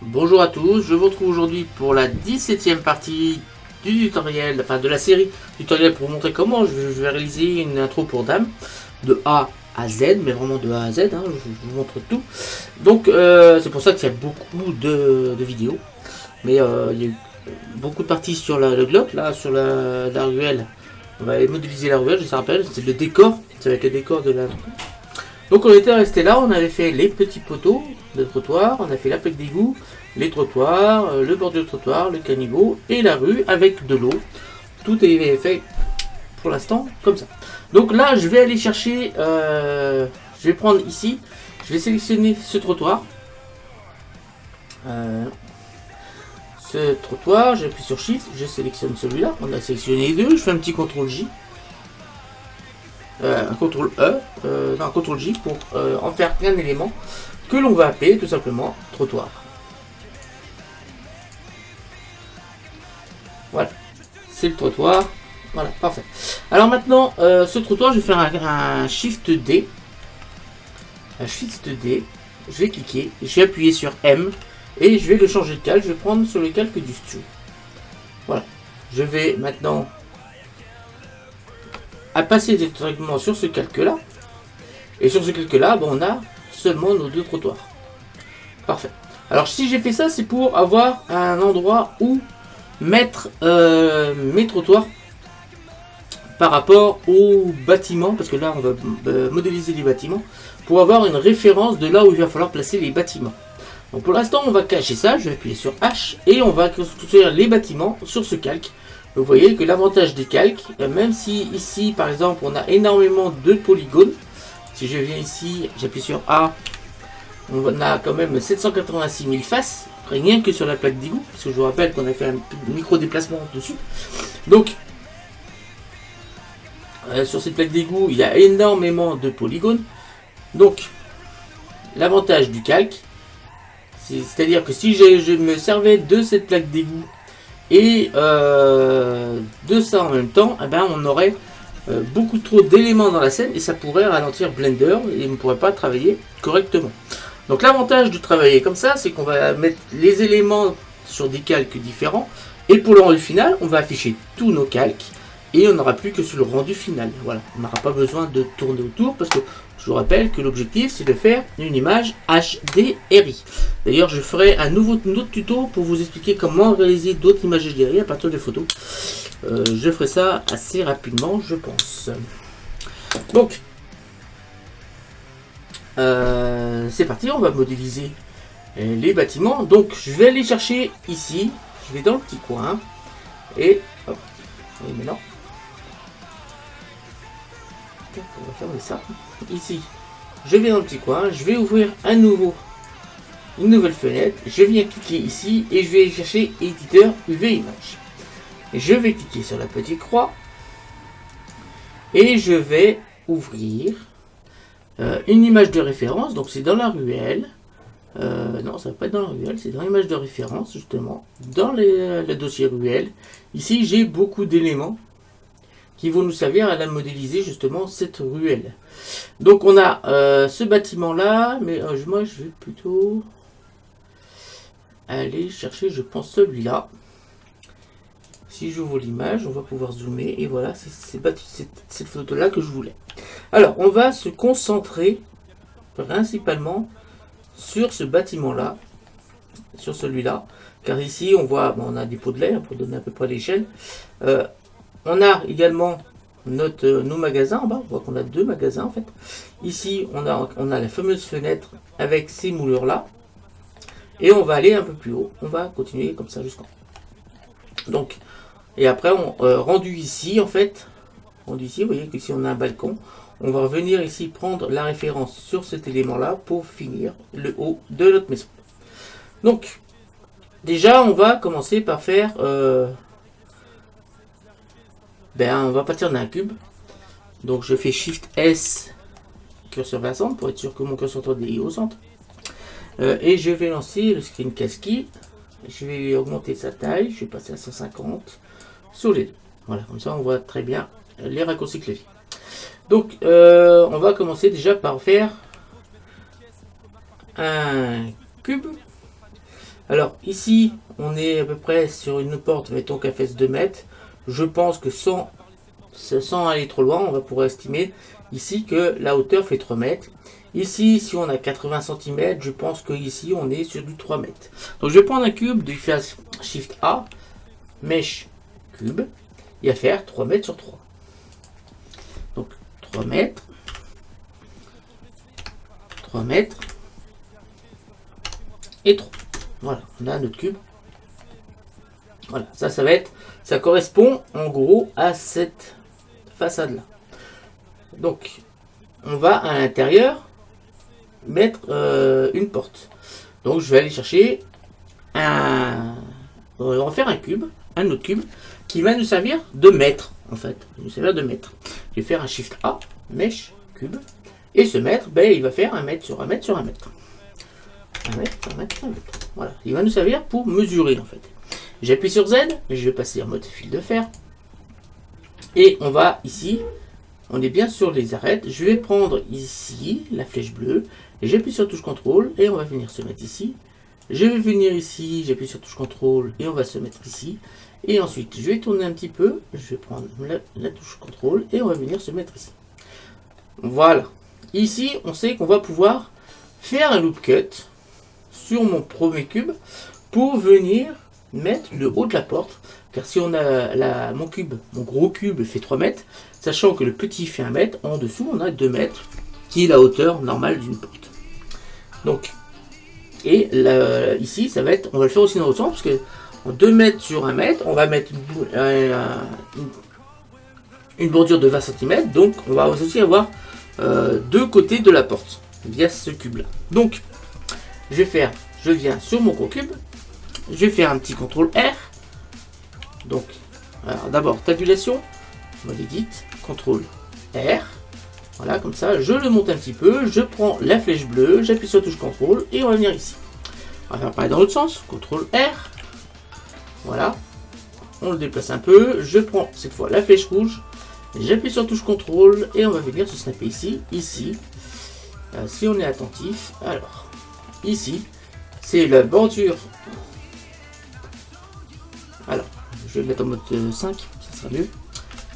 Bonjour à tous, je vous retrouve aujourd'hui pour la 17e partie du tutoriel, enfin de la série tutoriel pour vous montrer comment je vais réaliser une intro pour Dame de A à Z, mais vraiment de A à Z, hein, je vous montre tout. Donc c'est pour ça qu'il y a beaucoup de vidéos, mais il y a eu beaucoup de parties sur le globe, là sur la ruelle. On va modéliser la ruelle, je me rappelle, c'est le décor, ça va être le décor de la... Donc on était resté là, on avait fait les petits poteaux de trottoir, on a fait la plaque d'égout, les trottoirs, le bord du trottoir, le caniveau et la rue avec de l'eau. Tout est fait pour l'instant comme ça. Donc là je vais aller chercher, je vais prendre ici, je vais sélectionner ce trottoir. J'appuie sur Shift, je sélectionne celui-là, on a sélectionné les deux, je fais un petit CTRL J. Un CTRL E, non, un CTRL J pour en faire un élément que l'on va appeler tout simplement trottoir. Voilà, c'est le trottoir. Voilà, parfait. Alors maintenant, ce trottoir, je vais faire un Shift D. Un Shift D. Je vais cliquer, je vais appuyer sur M et je vais le changer de calque. Je vais prendre sur le calque du Stu. Voilà. Je vais maintenant passer directement sur ce calque là. Et sur ce calque là, bon, on a seulement nos deux trottoirs. Parfait. Alors si j'ai fait ça, c'est pour avoir un endroit où mettre mes trottoirs par rapport aux bâtiments, parce que là on va modéliser les bâtiments pour avoir une référence de là où il va falloir placer les bâtiments. Donc pour l'instant on va cacher ça, je vais appuyer sur H et on va construire les bâtiments sur ce calque. Vous voyez que l'avantage des calques, même si ici par exemple on a énormément de polygones, si je viens ici, j'appuie sur A, on a quand même 786 000 faces, rien que sur la plaque d'égout, parce que je vous rappelle qu'on a fait un micro déplacement dessus. Donc, sur cette plaque d'égout, il y a énormément de polygones. Donc, l'avantage du calque, c'est-à-dire que si je me servais de cette plaque d'égout et de ça en même temps, eh ben, on aurait beaucoup trop d'éléments dans la scène et ça pourrait ralentir Blender et on ne pourrait pas travailler correctement. Donc l'avantage de travailler comme ça, c'est qu'on va mettre les éléments sur des calques différents. Et pour le rendu final, on va afficher tous nos calques. Et on n'aura plus que sur le rendu final. Voilà, on n'aura pas besoin de tourner autour. Parce que je vous rappelle que l'objectif, c'est de faire une image HDRI. D'ailleurs, je ferai un autre tuto pour vous expliquer comment réaliser d'autres images HDRI à partir des photos. Je ferai ça assez rapidement, je pense. Donc, c'est parti, on va modéliser les bâtiments. Donc je vais aller chercher ici, je vais dans le petit coin et hop, oui, mais non, on va fermer ça. Ici, je vais dans le petit coin, je vais ouvrir une nouvelle fenêtre, je viens cliquer ici et je vais chercher éditeur UV image. Je vais cliquer sur la petite croix et je vais ouvrir une image de référence. Donc c'est dans la ruelle. Non, ça va pas être dans la ruelle, c'est dans l'image de référence, justement, dans le dossier ruelle. Ici, j'ai beaucoup d'éléments qui vont nous servir à la modéliser, justement, cette ruelle. Donc, on a ce bâtiment-là, mais moi, je vais plutôt aller chercher, je pense, celui-là. Si j'ouvre l'image, on va pouvoir zoomer, et voilà, c'est cette photo-là que je voulais. Alors, on va se concentrer principalement sur ce bâtiment là, sur celui-là, car ici on voit, bon, on a des pots de lait pour donner à peu près l'échelle. On a également nos magasins en bas, on voit qu'on a deux magasins en fait. Ici on a la fameuse fenêtre avec ces moulures là, et on va aller un peu plus haut, on va continuer comme ça jusqu'en haut. Donc, et après rendu ici en fait, rendu ici, vous voyez qu'ici on a un balcon. On va revenir ici prendre la référence sur cet élément-là pour finir le haut de notre maison. Donc, déjà, on va commencer par faire... on va partir d'un cube. Donc, je fais Shift S, curseur vers le centre, pour être sûr que mon curseur soit au centre. Et je vais lancer le screencast-key. Je vais augmenter sa taille. Je vais passer à 150 sur les deux. Voilà, comme ça, on voit très bien les raccourcis clavier. Donc, on va commencer déjà par faire un cube Alors ici, on est à peu près sur une porte, mettons qu'elle fasse 2 mètres. Je pense que sans aller trop loin, on va pouvoir estimer ici que la hauteur fait 3 mètres. Ici, si on a 80 cm, je pense que ici on est sur du 3 mètres. Donc je vais prendre un cube, de faire Shift A, Mesh cube, et à faire 3 mètres sur 3. Donc 3 mètres, 3 mètres, et 3. Voilà, on a notre cube. Voilà, ça va être, ça correspond en gros à cette façade là. Donc, on va à l'intérieur mettre une porte. Donc, je vais aller chercher on va faire un autre cube, qui va nous servir de mètre, en fait. Nous servir de mètre. Je vais faire un Shift A, Mesh, cube, et ce mètre, ben, il va faire 1 mètre sur 1 mètre sur 1 mètre. 1 mètre, 1 mètre, 1 mètre. Voilà, il va nous servir pour mesurer, en fait. J'appuie sur Z, et je vais passer en mode fil de fer. Et on va ici, on est bien sur les arêtes. Je vais prendre ici la flèche bleue, et j'appuie sur touche CTRL, et on va venir se mettre ici. Je vais venir ici, j'appuie sur touche CTRL, et on va se mettre ici. Et ensuite, je vais tourner un petit peu, je vais prendre la touche CTRL, et on va venir se mettre ici. Voilà. Ici, on sait qu'on va pouvoir faire un loop cut sur mon premier cube pour venir mettre le haut de la porte. Car si on a mon gros cube fait 3 mètres, sachant que le petit fait 1 mètre, en dessous on a 2 mètres, qui est la hauteur normale d'une porte. Donc, et là, ici, ça va être, on va le faire aussi dans l'autre sens, parce que en 2 mètres sur 1 mètre, on va mettre une bordure de 20 cm, donc on va aussi avoir 2 côtés de la porte, via ce cube là. Donc, je viens sur mon gros cube, je vais faire un petit CTRL R. Donc, alors d'abord tabulation, mode edit, CTRL R. Voilà, comme ça, je le monte un petit peu, je prends la flèche bleue, j'appuie sur la touche CTRL et on va venir ici. On va faire pareil dans l'autre sens, CTRL R. Voilà, on le déplace un peu, je prends cette fois la flèche rouge, j'appuie sur la touche CTRL et on va venir se snapper ici, si on est attentif. Alors, ici, c'est la bordure. Alors, je vais le mettre en mode 5, ça sera mieux.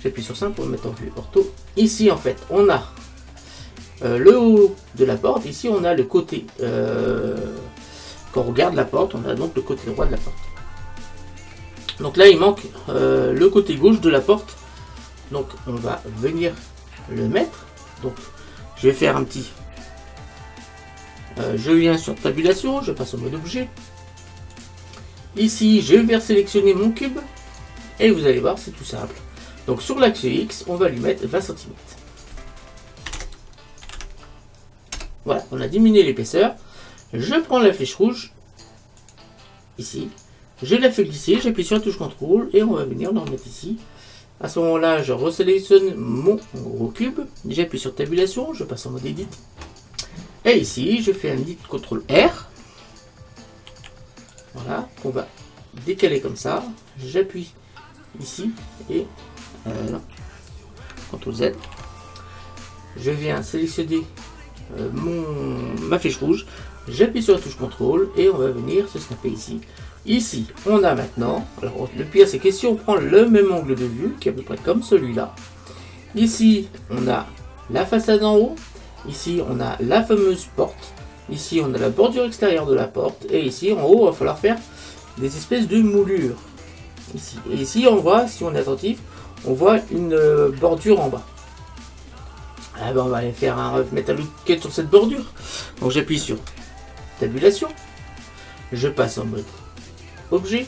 J'appuie sur 5 pour le mettre en vue ortho. Ici, en fait, on a le haut de la porte. Ici, on a le côté. Quand on regarde la porte, on a donc le côté droit de la porte. Donc là, il manque le côté gauche de la porte. Donc, on va venir le mettre. Donc, je vais faire un petit. Je viens sur tabulation, je passe au mode objet. Ici, je vais sélectionner mon cube. Et vous allez voir, c'est tout simple. Donc sur l'axe X, on va lui mettre 20 cm. Voilà, on a diminué l'épaisseur. Je prends la flèche rouge, ici. Je la fais glisser, j'appuie sur la touche CTRL et on va venir le remettre ici. À ce moment-là, je resélectionne mon gros cube. J'appuie sur tabulation, je passe en mode edit. Et ici, je fais un edit CTRL R. Voilà, qu'on va décaler comme ça. J'appuie ici et CTRL Z. Je viens sélectionner ma flèche rouge. J'appuie sur la touche CTRL et on va venir se snapper ici. Ici, on a maintenant. Alors, le pire, c'est que si on prend le même angle de vue, qui est à peu près comme celui-là, ici, on a la façade en haut. Ici, on a la fameuse porte. Ici, on a la bordure extérieure de la porte. Et ici, en haut, il va falloir faire des espèces de moulures. Ici. Et ici, on voit, si on est attentif, on voit une bordure en bas. Ah ben, on va aller mettre un loop cut sur cette bordure. Donc, j'appuie sur tabulation. Je passe en mode objet.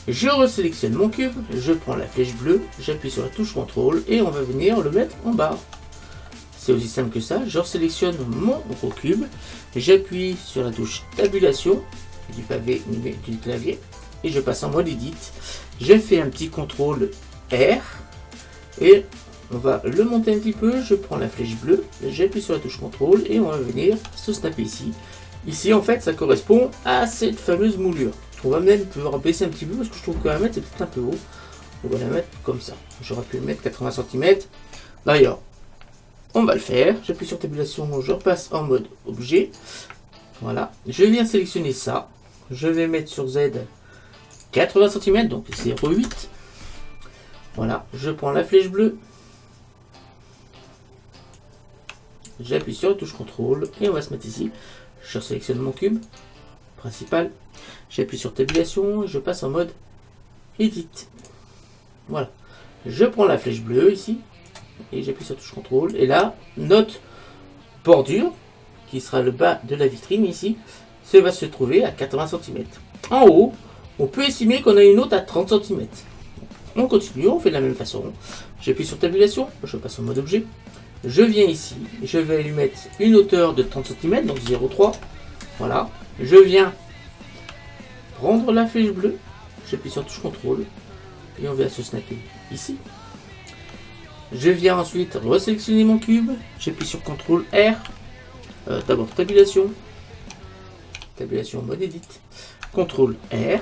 Je resélectionne mon cube. Je prends la flèche bleue. J'appuie sur la touche CTRL et on va venir le mettre en bas. C'est aussi simple que ça. Je resélectionne mon gros cube. J'appuie sur la touche tabulation du pavé du clavier. Et je passe en mode edit. Je fais un petit CTRL R. Et on va le monter un petit peu. Je prends la flèche bleue. J'appuie sur la touche CTRL. Et on va venir se snapper ici. Ici, en fait, ça correspond à cette fameuse moulure. On va même pouvoir baisser un petit peu parce que je trouve que la mettre, c'est peut-être un peu haut. On va la mettre comme ça. J'aurais pu le mettre 80 cm. D'ailleurs, on va le faire. J'appuie sur tabulation, je repasse en mode objet. Voilà. Je viens sélectionner ça. Je vais mettre sur Z 80 cm, donc 0,8. Voilà, je prends la flèche bleue. J'appuie sur la touche contrôle et on va se mettre ici. Je sélectionne mon cube principal. J'appuie sur tabulation et je passe en mode Edit. Voilà. Je prends la flèche bleue ici et j'appuie sur la touche contrôle. Et là, notre bordure, qui sera le bas de la vitrine ici, ça va se trouver à 80 cm. En haut, on peut estimer qu'on a une autre à 30 cm. On continue, on fait de la même façon. J'appuie sur tabulation, je passe en mode objet. Je viens ici, je vais lui mettre une hauteur de 30 cm, donc 0,3. Voilà. Je viens prendre la flèche bleue, j'appuie sur touche contrôle et on vient se snapper ici. Je viens ensuite resélectionner mon cube, j'appuie sur CTRL R, d'abord tabulation en mode edit, CTRL R,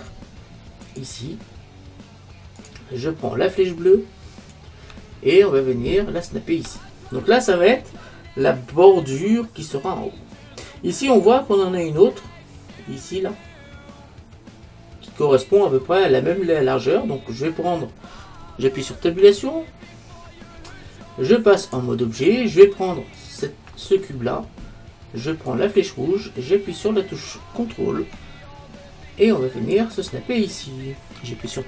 ici, je prends la flèche bleue et on va venir la snapper ici. Donc là ça va être la bordure qui sera en haut. Ici on voit qu'on en a une autre, ici là, qui correspond à peu près à la même largeur. Donc je vais prendre, j'appuie sur tabulation, je passe en mode objet, je vais prendre ce cube là, je prends la flèche rouge, j'appuie sur la touche contrôle et on va venir se snapper ici. J'appuie sur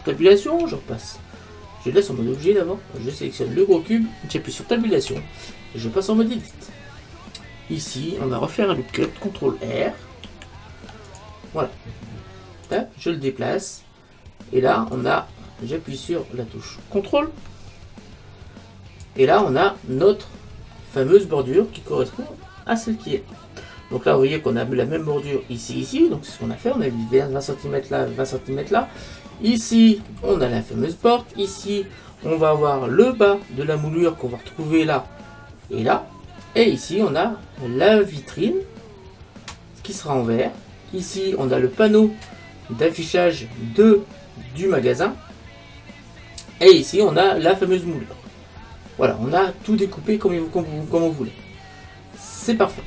tabulation, je repasse, je laisse en mode objet d'abord, je sélectionne le gros cube, j'appuie sur tabulation et je passe en mode edit. Ici on va refaire un loop cut, CTRL R, voilà, là, je le déplace et là on a, j'appuie sur la touche contrôle et là on a notre fameuse bordure qui correspond à celle qui est. Donc là vous voyez qu'on a la même bordure ici, donc c'est ce qu'on a fait, on a mis 20 cm là, 20 cm là. Ici on a la fameuse porte, ici on va avoir le bas de la moulure qu'on va retrouver là et là. Et ici on a la vitrine qui sera en vert. Ici on a le panneau d'affichage du magasin. Et ici on a la fameuse moulure. Voilà, on a tout découpé comme on voulait. C'est parfait.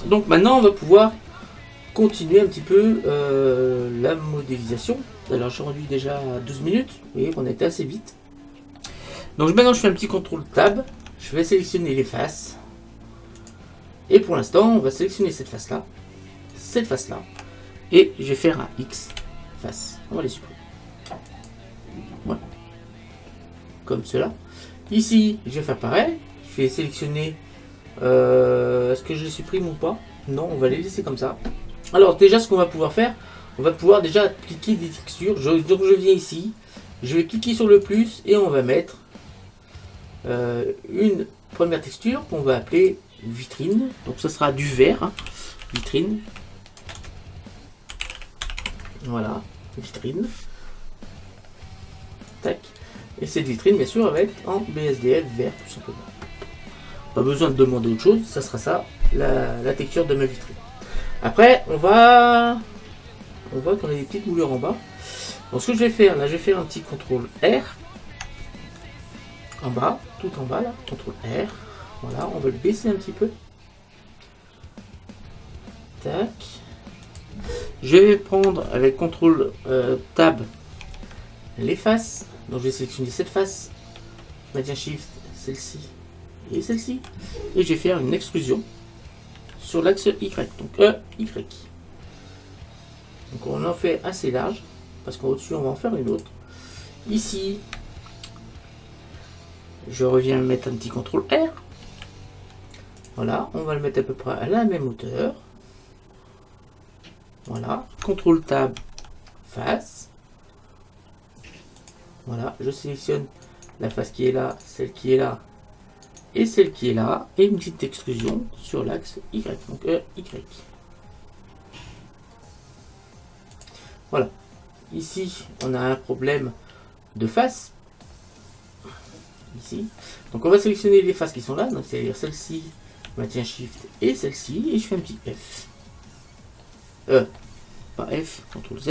Donc maintenant on va pouvoir continuer un petit peu la modélisation. Alors j'ai rendu déjà 12 minutes, vous voyez qu'on était assez vite. Donc maintenant je fais un petit CTRL Tab, je vais sélectionner les faces. Et pour l'instant on va sélectionner cette face là, et je vais faire un X face. On va les supprimer. Voilà. Comme cela. Ici je vais faire pareil, je vais sélectionner, est-ce que je les supprime ou pas? Non, on va les laisser comme ça. Alors déjà ce qu'on va pouvoir faire, on va pouvoir déjà appliquer des textures. Donc je viens ici, je vais cliquer sur le plus et on va mettre une première texture qu'on va appeler vitrine. Donc ce sera du vert, hein. Vitrine. Voilà, vitrine. Tac. Et cette vitrine, bien sûr, elle va être en BSDF vert, tout simplement. Pas besoin de demander autre chose, ça sera ça, la texture de ma vitrine. Après, on voit qu'on a des petites moulures en bas. Donc ce que je vais faire, là, je vais faire un petit CTRL R. En bas, tout en bas, là, CTRL R. Voilà, on va le baisser un petit peu. Tac. Je vais prendre avec CTRL Tab les faces. Donc je vais sélectionner cette face, je maintiens Shift, celle-ci et celle-ci, et je vais faire une extrusion sur l'axe Y, donc Y. Donc on en fait assez large, parce qu'au-dessus on va en faire une autre. Ici, je reviens mettre un petit CTRL R. Voilà, on va le mettre à peu près à la même hauteur. Voilà, CTRL Tab, face. Voilà, je sélectionne la face qui est là, celle qui est là et celle qui est là, et une petite extrusion sur l'axe Y, donc Y. Voilà, ici on a un problème de face, ici, donc on va sélectionner les faces qui sont là, donc c'est-à-dire celle-ci, je maintiens Shift et celle-ci, et je fais un petit F. Pas F, CTRL Z,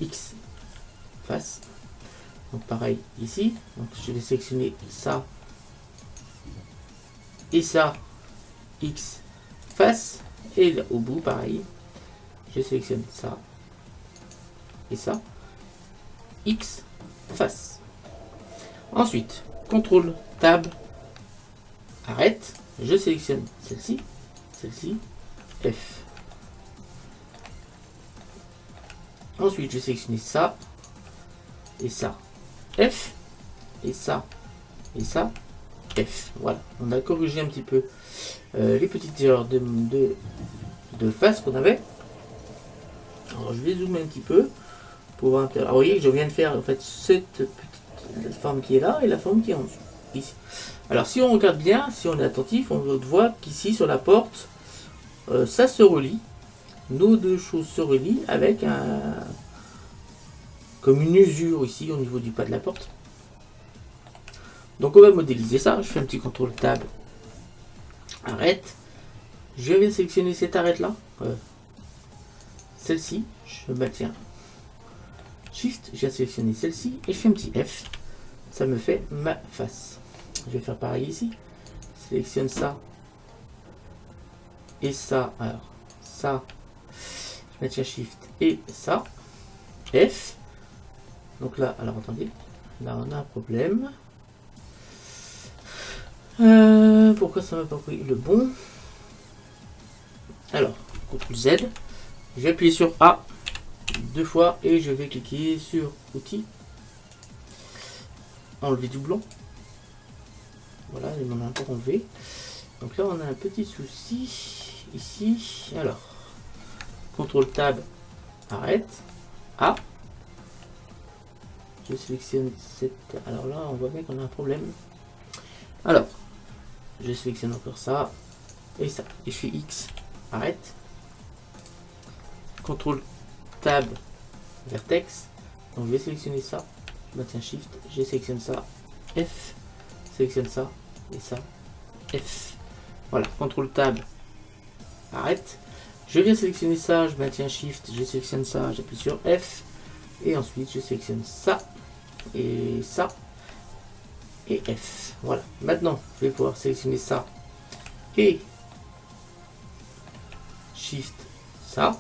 X, face. Donc pareil ici, donc je vais sélectionner ça et ça, X face, et là, au bout pareil, je sélectionne ça et ça. X, face. Ensuite, CTRL, Tab, arrête. Je sélectionne celle-ci, F. Ensuite, je vais sélectionner ça, et ça, F, et ça, F. Voilà, on a corrigé un petit peu les petites erreurs de face qu'on avait. Alors, je vais zoomer un petit peu pour voir. Alors, vous voyez que je viens de faire en fait cette petite forme qui est là et la forme qui est en dessous, ici. Alors, si on regarde bien, si on est attentif, on voit qu'ici sur la porte, ça se relie. Nos deux choses se relient avec comme une usure ici au niveau du pas de la porte. Donc on va modéliser ça. Je fais un petit CTRL Tab, arrête. Je viens sélectionner cette arrête là, celle-ci. Je maintiens Shift. Je viens sélectionner celle-ci et je fais un petit F. Ça me fait ma face. Je vais faire pareil ici. Sélectionne ça et ça. Alors ça. Je maintiens Shift et ça. F. Donc là, alors attendez, là on a un problème. Pourquoi ça m'a pas pris le bon? Alors, CTRL Z. Je vais appuyer sur A 2 fois et je vais cliquer sur Outils. Enlever doublon. Voilà, il m'en a encore enlevé. Donc là, on a un petit souci ici. Alors, CTRL Tab, arrête. A. Je sélectionne cette. Alors là, on voit bien qu'on a un problème. Alors, je sélectionne encore ça et ça. Et je fais X, arrête. CTRL Tab, vertex. Donc je vais sélectionner ça. Je maintiens Shift, je sélectionne ça. F, sélectionne ça et ça. F. Voilà, CTRL Tab, arrête. Je viens sélectionner ça, je maintiens Shift, je sélectionne ça, j'appuie sur F. Et ensuite, je sélectionne ça. Et ça et F. Voilà, maintenant je vais pouvoir sélectionner ça et Shift ça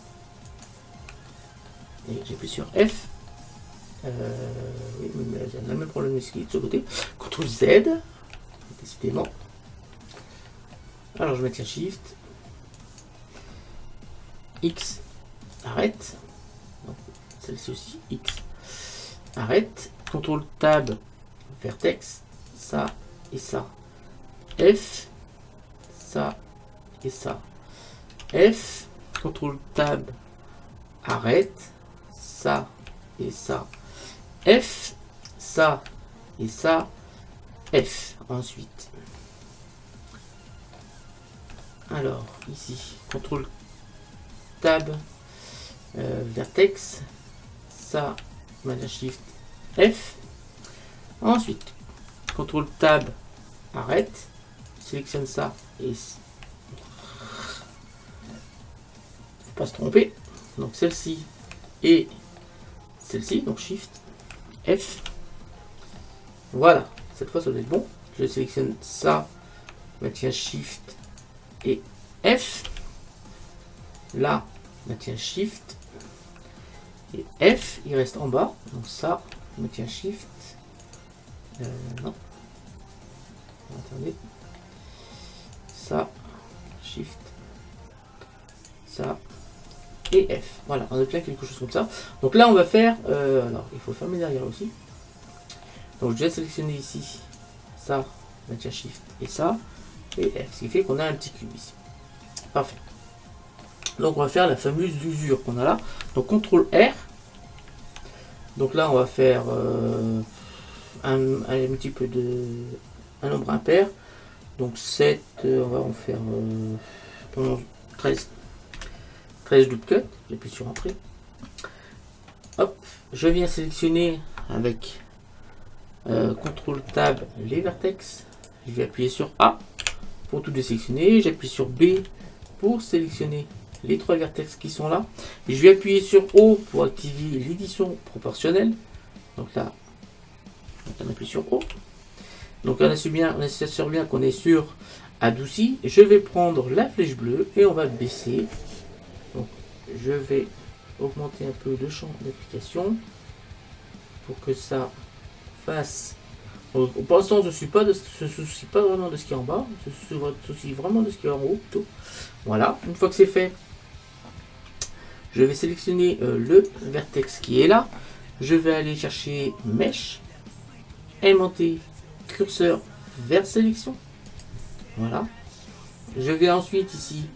et j'appuie sur F. Oui, mais j'ai le même problème ici de ce côté. CTRL Z, décidément. Alors je maintiens Shift X, arrête. Celle-ci aussi, X, arrête. CTRL Tab, vertex, ça et ça. F, ça et ça. F, CTRL Tab, arrête, ça et ça. F, ça et ça. F, ensuite. Alors, ici, CTRL Tab, vertex, ça, maintiens Shift, F. Ensuite, CTRL Tab, arrête, sélectionne ça et faut pas se tromper. Donc celle-ci et celle-ci, donc Shift, F. Voilà, cette fois ça doit être bon. Je sélectionne ça, maintiens Shift et F. Là, maintiens Shift et F, il reste en bas. Donc ça, maintiens Shift. Non. Attendez. Ça, Shift, ça et F. Voilà, on obtient quelque chose comme ça. Donc là, on va faire. Alors, il faut fermer derrière aussi. Donc, je vais sélectionner ici ça, maintiens Shift et ça et F. Ce qui fait qu'on a un petit cube ici. Parfait. Donc, on va faire la fameuse usure qu'on a là. Donc, CTRL R. Donc là, on va faire un petit peu de un nombre impair. Donc 7, on va en faire 11, 13. 13 loop cut. J'appuie sur Entrée. Hop, je viens sélectionner avec CTRL Tab les vertex. Je vais appuyer sur A pour tout désélectionner. J'appuie sur B pour sélectionner les 3 vertex qui sont là. Et je vais appuyer sur O pour activer l'édition proportionnelle. Donc là, on appuie sur O. Donc on assure bien qu'on est sur adouci. Je vais prendre la flèche bleue et on va baisser. Donc je vais augmenter un peu le champ d'application pour que ça fasse. Pour l'instant, on ne se soucie pas vraiment de ce qui est en bas, on se soucie vraiment de ce qui est en haut plutôt. Voilà, une fois que c'est fait, je vais sélectionner le vertex qui est là. Je vais aller chercher Mesh, aimanter curseur vers sélection. Voilà. Je vais ensuite ici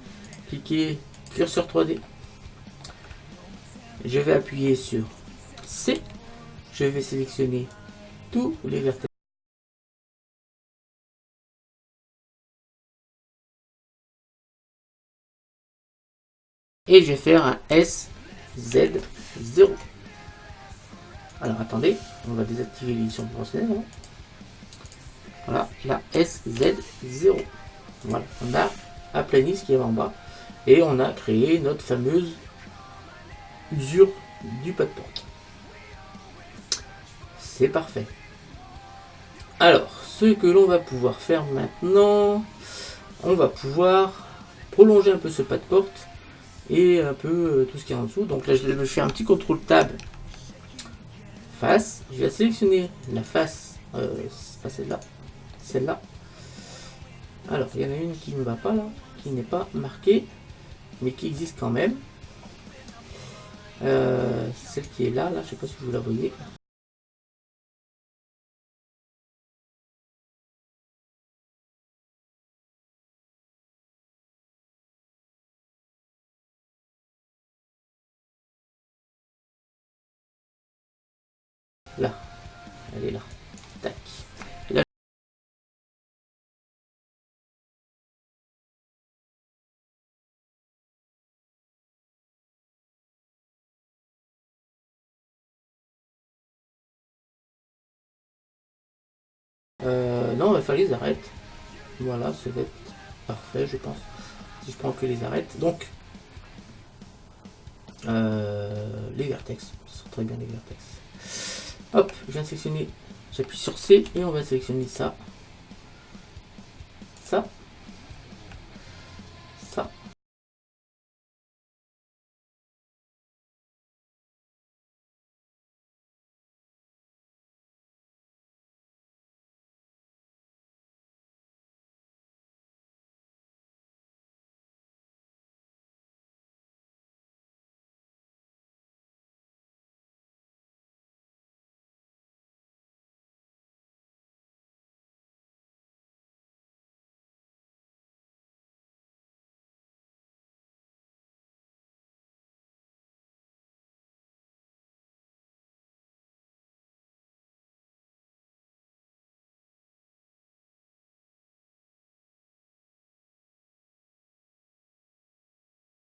cliquer curseur 3D. Je vais appuyer sur C. Je vais sélectionner tous les vertex. Et je vais faire un SZ0. Alors attendez, on va désactiver l'édition professionnelle. Voilà, la SZ0. Voilà, on a aplani ce qui est en bas. Et on a créé notre fameuse usure du pas de porte. C'est parfait. Alors, ce que l'on va pouvoir faire maintenant, on va pouvoir prolonger un peu ce pas de porte et un peu tout ce qui est en dessous. Donc là, je vais faire un petit contrôle tab face. Je vais sélectionner la face, c'est pas celle-là, celle-là. Alors, il y en a une qui ne va pas là, qui n'est pas marquée, mais qui existe quand même. Celle qui est là, je ne sais pas si vous la voyez. Là, elle est là. Tac. Et là, non, il va falloir les arrêter. Voilà, ça va être parfait, je pense. Si je prends que les arrêtes. Donc, les vertex. Ce sont très bien les vertex. Hop, je viens de sélectionner. J'appuie sur C et on va sélectionner ça. Ça. Ça.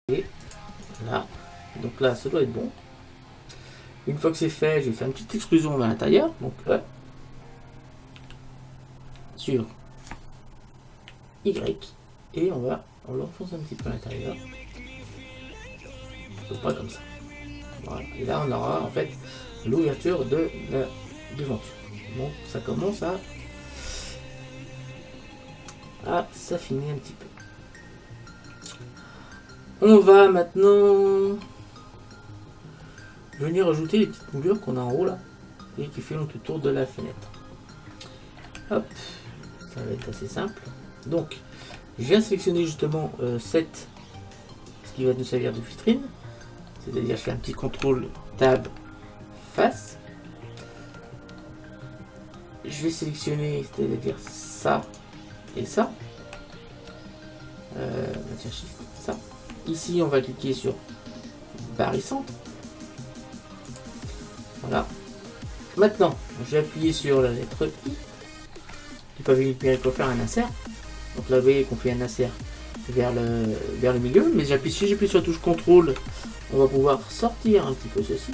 Et là. Donc là, ça doit être bon. Une fois que c'est fait, je vais faire une petite extrusion à l'intérieur. Donc, sur Y. Et on l'enfonce un petit peu à l'intérieur. Pas comme ça. Voilà. Et là, on aura en fait l'ouverture de la devanture. Donc, ça commence à s'affiner un petit peu. On va maintenant venir ajouter les petites moulures qu'on a en haut là et qui font tout autour de la fenêtre. Hop, ça va être assez simple. Donc, je viens sélectionner justement ce qui va nous servir de vitrine. C'est-à-dire, je fais un petit contrôle tab face. Je vais sélectionner, c'est-à-dire ça et ça. Tiens, ça. Ici, on va cliquer sur barrissante. Voilà. Maintenant, je vais appuyer sur la lettre I. Du pavé numérique pour faire un insert. Donc là, vous voyez qu'on fait un insert vers le milieu. Mais si j'appuie sur la touche contrôle, on va pouvoir sortir un petit peu ceci.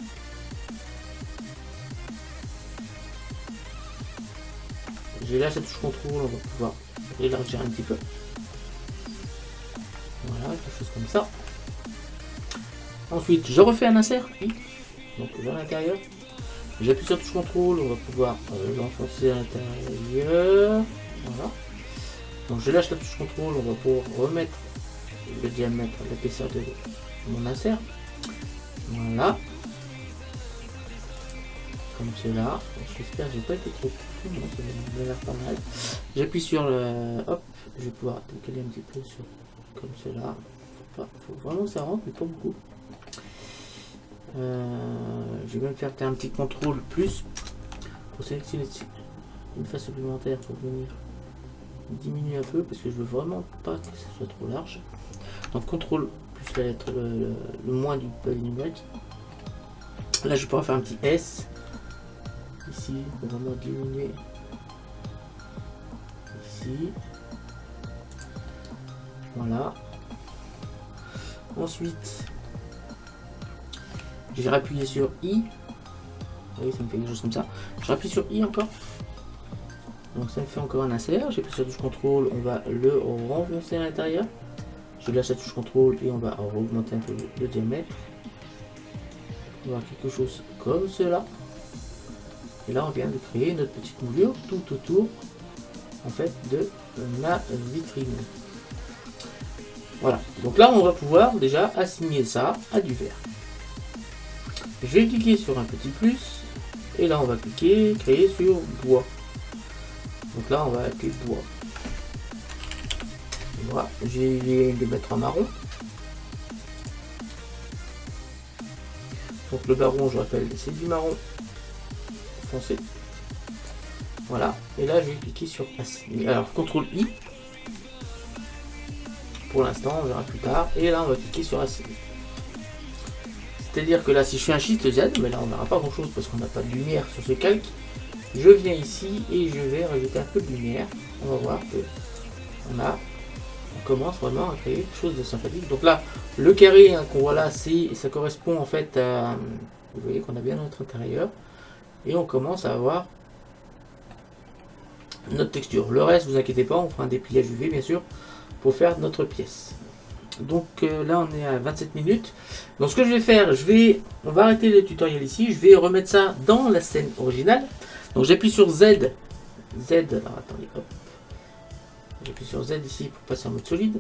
Je lâche la touche contrôle, on va pouvoir élargir un petit peu. Voilà, quelque chose comme ça. Ensuite, je refais un insert, donc vers l'intérieur. J'appuie sur touche contrôle, on va pouvoir l'enfoncer à l'intérieur. Voilà. Donc je lâche la touche contrôle, on va pouvoir remettre le diamètre, l'épaisseur de mon insert. Voilà. Comme cela. J'espère que j'ai pas été trop fou. Non, ça m'a l'air pas mal. J'appuie sur le... Hop. Je vais pouvoir décaler un petit peu sur... Comme cela. Faut vraiment que ça rentre, mais pas beaucoup. Je vais même faire un petit contrôle plus pour sélectionner une face supplémentaire pour venir diminuer un peu parce que je veux vraiment pas que ce soit trop large. Donc contrôle plus la lettre le moins du palier numérique. Là je pourrais faire un petit S ici pour vraiment diminuer ici. Voilà. Ensuite je vais appuyer sur I. Oui, ça me fait quelque chose comme ça. Je rappuie sur I encore. Donc ça me fait encore un insert. J'ai appuyé sur la touche contrôle, on va le renverser à l'intérieur. Je lâche la touche contrôle et on va augmenter un peu le diamètre. On va avoir quelque chose comme cela. Et là on vient de créer notre petite moulure tout autour en fait de la vitrine. Voilà. Donc là on va pouvoir déjà assigner ça à du vert. Je vais cliquer sur un petit plus. Et là on va cliquer, créer sur bois. Donc là on va appeler bois. Voilà, je vais le mettre en marron. Donc le marron, je rappelle, c'est du marron foncé. Voilà, et là je vais cliquer sur assigner. Alors CTRL I. Pour l'instant, on verra plus tard. Et là on va cliquer sur assigner. C'est-à-dire que là, si je fais un Shift Z, mais là on verra pas grand chose parce qu'on n'a pas de lumière sur ce calque. Je viens ici et je vais rajouter un peu de lumière. On va voir que on commence vraiment à créer quelque chose de sympathique. Donc là, le carré hein, qu'on voit là, ça correspond en fait à... Vous voyez qu'on a bien notre intérieur. Et on commence à avoir notre texture. Le reste, vous inquiétez pas, on fera un dépliage UV bien sûr pour faire notre pièce. Donc là on est à 27 minutes. Donc ce que je vais faire, on va arrêter le tutoriel ici. Je vais remettre ça dans la scène originale. Donc j'appuie sur Z. Alors attendez, hop. J'appuie sur Z ici pour passer en mode solide.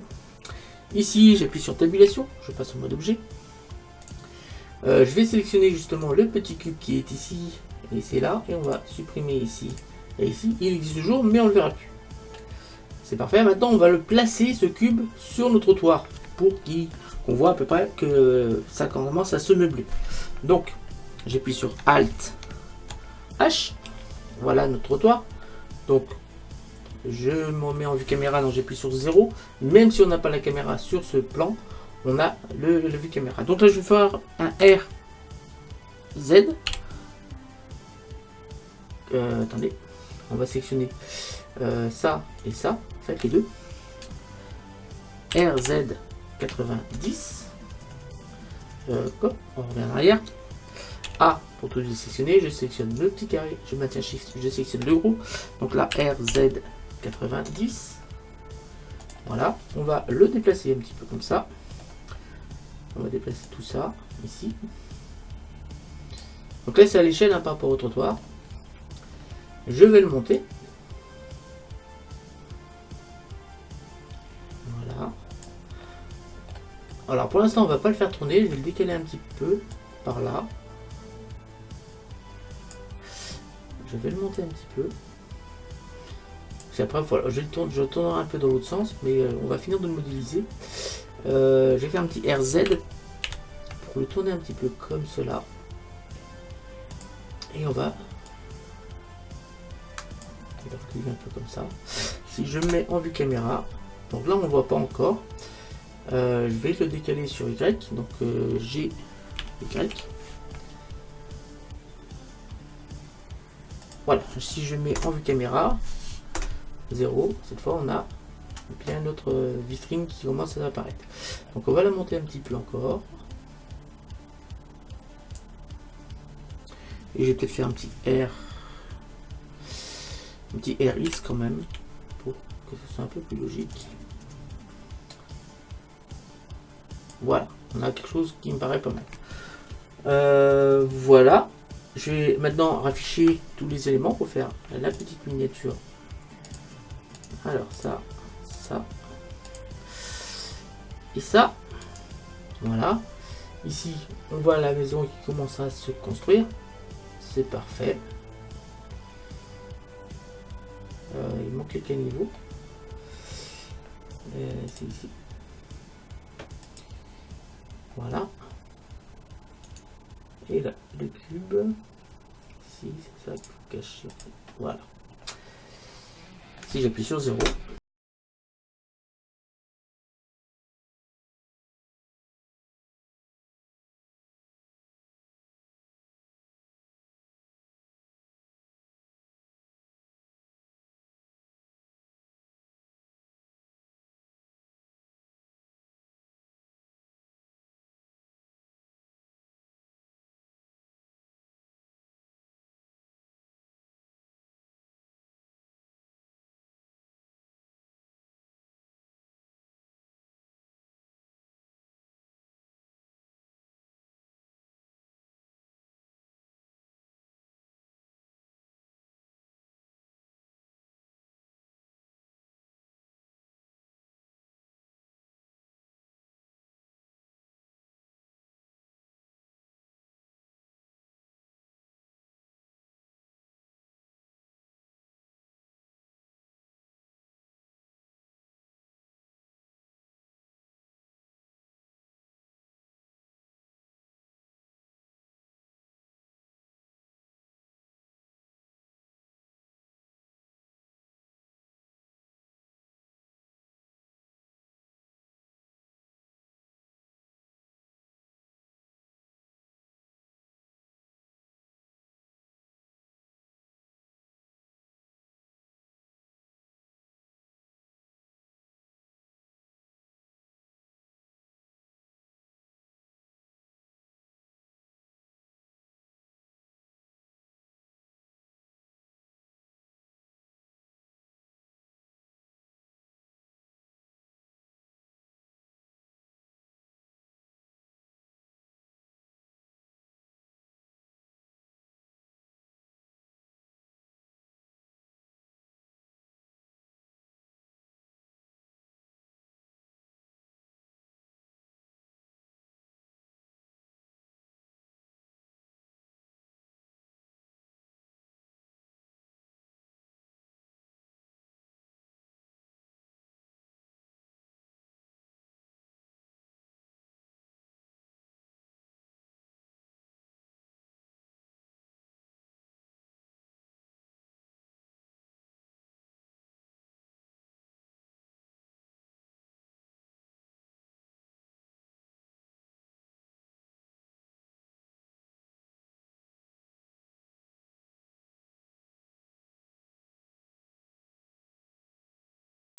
Ici j'appuie sur tabulation. Je passe en mode objet. Je vais sélectionner justement le petit cube qui est ici. Et c'est là. Et on va supprimer ici. Et ici, il existe toujours, mais on ne le verra plus. C'est parfait. Maintenant on va le placer ce cube sur notre trottoir. Pour qu'on voit à peu près que ça commence à se meubler. Donc j'appuie sur Alt H. Voilà notre trottoir. Donc je me mets en vue caméra, donc j'appuie sur 0. Même si on n'a pas la caméra sur ce plan, on a le vue caméra. Donc là je vais faire un R Z. Attendez, on va sélectionner ça et ça, en fait les deux. RZ 90. Hop, on revient en arrière. A pour tout sélectionner, je sélectionne le petit carré, je maintiens Shift, je sélectionne le gros. Donc là RZ 90. Voilà, on va le déplacer un petit peu comme ça. On va déplacer tout ça ici. Donc là c'est à l'échelle hein, par rapport au trottoir. Je vais le monter. Voilà. Alors pour l'instant on va pas le faire tourner, je vais le décaler un petit peu par là. Je vais le monter un petit peu. Puis après voilà, je tournerai un peu dans l'autre sens, mais on va finir de le modéliser. Je vais faire un petit RZ pour le tourner un petit peu comme cela. Et on va reculer un peu comme ça. Si je me mets en vue caméra, donc là on ne voit pas encore. Je vais le décaler sur Y, donc G Y. Voilà, si je mets en vue caméra, 0, cette fois on a bien notre vitrine qui commence à apparaître. Donc on va la monter un petit peu encore. Et je vais peut-être faire un petit R. Un petit RX quand même, pour que ce soit un peu plus logique. Voilà, on a quelque chose qui me paraît pas mal. Voilà. Je vais maintenant rafficher tous les éléments pour faire la petite miniature. Alors ça, ça et ça. Voilà. Ici, on voit la maison qui commence à se construire. C'est parfait. Il manque les caniveaux. C'est ici. Voilà. Et là, le cube. Ici, c'est ça qu'il faut cacher. Voilà. Si j'appuie sur 0.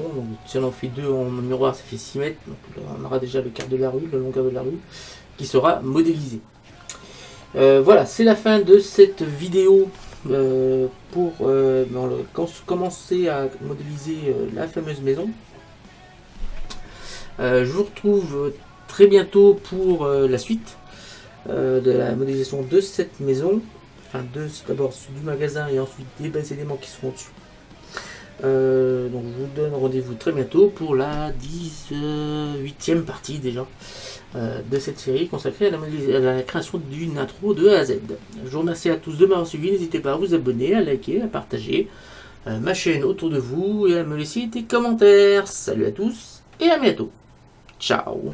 Donc, si on en fait deux en miroir, ça fait 6 mètres. Donc là, on aura déjà le quart de la rue, la longueur de la rue, qui sera modélisé. Voilà, c'est la fin de cette vidéo pour commencer à modéliser la fameuse maison. Je vous retrouve très bientôt pour la suite de la modélisation de cette maison. Enfin, d'abord du magasin et ensuite des bas éléments qui seront dessus. Donc je vous donne rendez-vous très bientôt pour la 18e partie déjà de cette série consacrée à la création d'une intro de A à Z. Je vous remercie à tous de m'avoir suivi, n'hésitez pas à vous abonner, à liker, à partager ma chaîne autour de vous et à me laisser des commentaires. Salut à tous et à bientôt. Ciao.